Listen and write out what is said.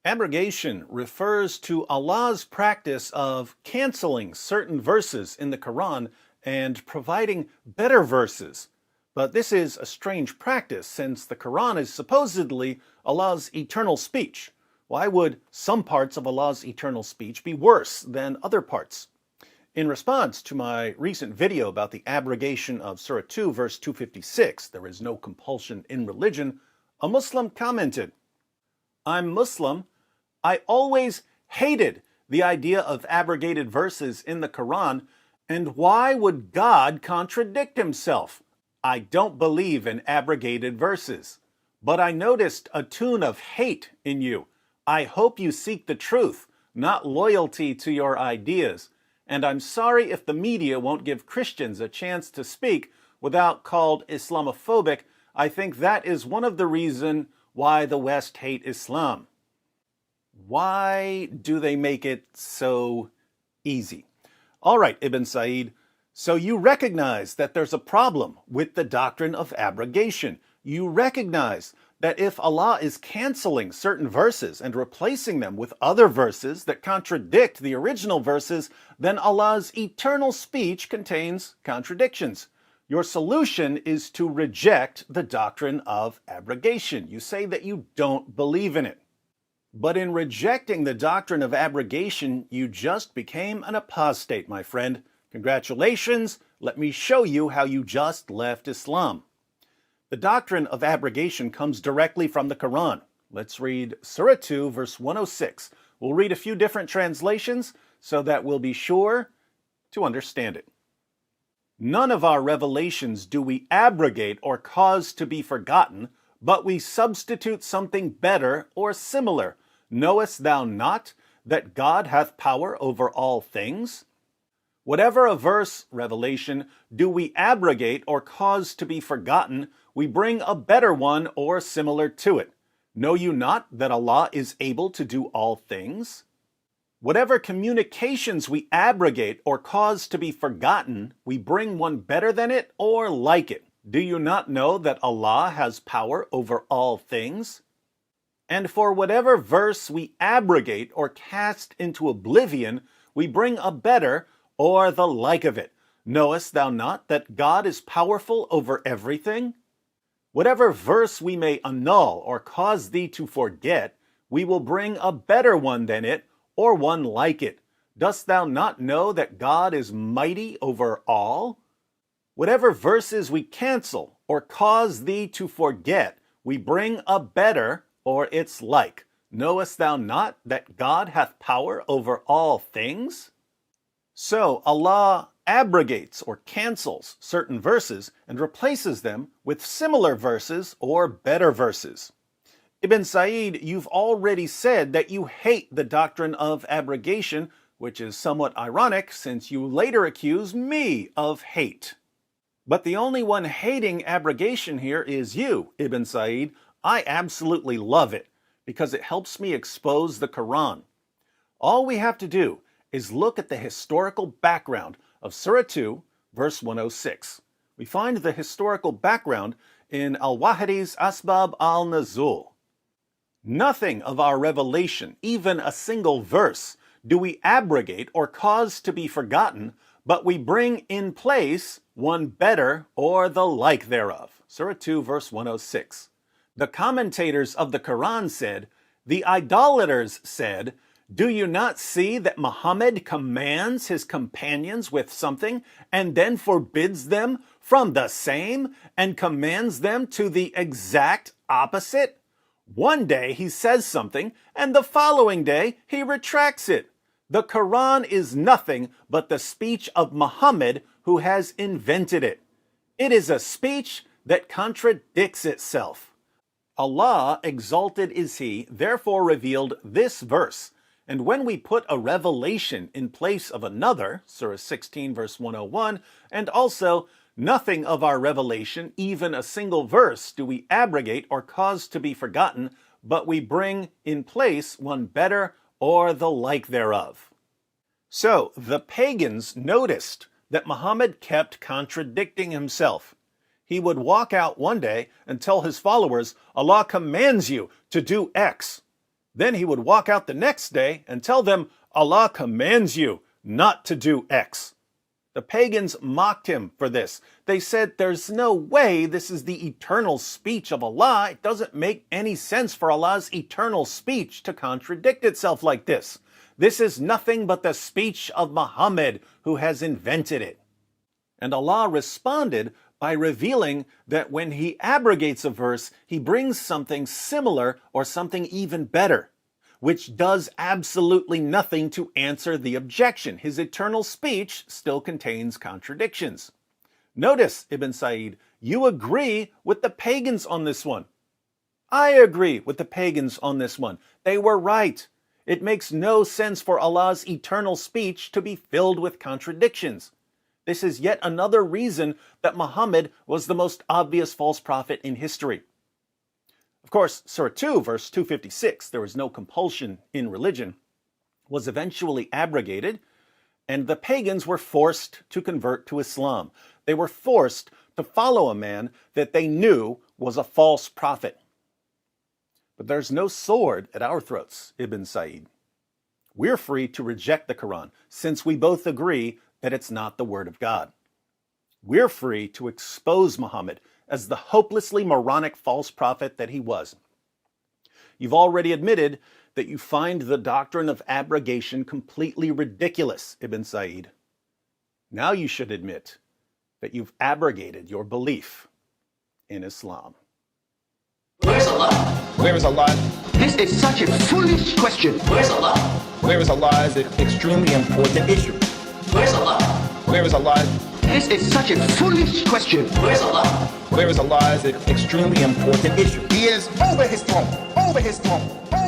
Abrogation refers to Allah's practice of canceling certain verses in the Quran and providing better verses. But this is a strange practice since the Quran is supposedly Allah's eternal speech. Why would some parts of Allah's eternal speech be worse than other parts? In response to my recent video about the abrogation of Surah 2, verse 256, there is no compulsion in religion, a Muslim commented, "I'm Muslim. I always hated the idea of abrogated verses in the Quran, and why would God contradict himself? I don't believe in abrogated verses. But I noticed a tune of hate in you. I hope you seek the truth, not loyalty to your ideas. And I'm sorry if the media won't give Christians a chance to speak without called Islamophobic. I think that is one of the reasons why the West hate Islam." Why do they make it so easy? All right, Ibn Said, so you recognize that there's a problem with the doctrine of abrogation. You recognize that if Allah is canceling certain verses and replacing them with other verses that contradict the original verses, then Allah's eternal speech contains contradictions. Your solution is to reject the doctrine of abrogation. You say that you don't believe in it. But in rejecting the doctrine of abrogation, you just became an apostate, my friend. Congratulations. Let me show you how you just left Islam. The doctrine of abrogation comes directly from the Quran. Let's read Surah 2, verse 106. We'll read a few different translations so that we'll be sure to understand it. "None of our revelations do we abrogate or cause to be forgotten, but we substitute something better or similar. Knowest thou not that God hath power over all things?" Whatever a verse, revelation, do we abrogate or cause to be forgotten, we bring a better one or similar to it. Know you not that Allah is able to do all things? Whatever communications we abrogate or cause to be forgotten, we bring one better than it or like it. Do you not know that Allah has power over all things? And for whatever verse we abrogate or cast into oblivion, we bring a better or the like of it. Knowest thou not that God is powerful over everything? Whatever verse we may annul or cause thee to forget, we will bring a better one than it or one like it. Dost thou not know that God is mighty over all? Whatever verses we cancel or cause thee to forget, we bring a better or its like. Knowest thou not that God hath power over all things? So Allah abrogates or cancels certain verses and replaces them with similar verses or better verses. Ibn Said, you've already said that you hate the doctrine of abrogation, which is somewhat ironic since you later accuse me of hate. But the only one hating abrogation here is you, Ibn Said. I absolutely love it because it helps me expose the Quran. All we have to do is look at the historical background of Surah 2, verse 106. We find the historical background in Al-Wahid's Asbab al-Nuzul. Nothing of our revelation, even a single verse, do we abrogate or cause to be forgotten, but we bring in place one better or the like thereof. Surah 2, verse 106. The commentators of the Quran said, "The idolaters said, do you not see that Muhammad commands his companions with something and then forbids them from the same and commands them to the exact opposite? One day he says something and the following day he retracts it. The Quran is nothing but the speech of Muhammad who has invented it. It is a speech that contradicts itself. Allah, exalted is He, therefore revealed this verse. And when we put a revelation in place of another, Surah 16, verse 101, and also nothing of our revelation, even a single verse, do we abrogate or cause to be forgotten, but we bring in place one better or the like thereof." So the pagans noticed that Muhammad kept contradicting himself. He would walk out one day and tell his followers, "Allah commands you to do X." Then he would walk out the next day and tell them, Allah commands you not to do X. The pagans mocked him for this. They said, there's no way this is the eternal speech of Allah. It doesn't make any sense for Allah's eternal speech to contradict itself like this. This is nothing but the speech of Muhammad, who has invented it. And Allah responded by revealing that when he abrogates a verse, he brings something similar or something even better, which does absolutely nothing to answer the objection. His eternal speech still contains contradictions. Notice, Ibn Sa'id, you agree with the pagans on this one. I agree with the pagans on this one. They were right. It makes no sense for Allah's eternal speech to be filled with contradictions. This is yet another reason that Muhammad was the most obvious false prophet in history. Of course, Surah 2, verse 256, there was no compulsion in religion, was eventually abrogated, and the pagans were forced to convert to Islam. They were forced to follow a man that they knew was a false prophet. But there's no sword at our throats, Ibn Sa'id. We're free to reject the Quran, since we both agree that it's not the word of God. We're free to expose Muhammad as the hopelessly moronic false prophet that he was. You've already admitted that you find the doctrine of abrogation completely ridiculous, Ibn Sa'id. Now you should admit that you've abrogated your belief in Islam. Where's Allah? Where is Allah? This is such a foolish question. Where's Allah? Where is Allah is an extremely important issue. Where's Allah? Where is Allah? This is such a foolish question. Where's Allah? Where is Allah is an extremely important issue. He is over his throne, over his throne, over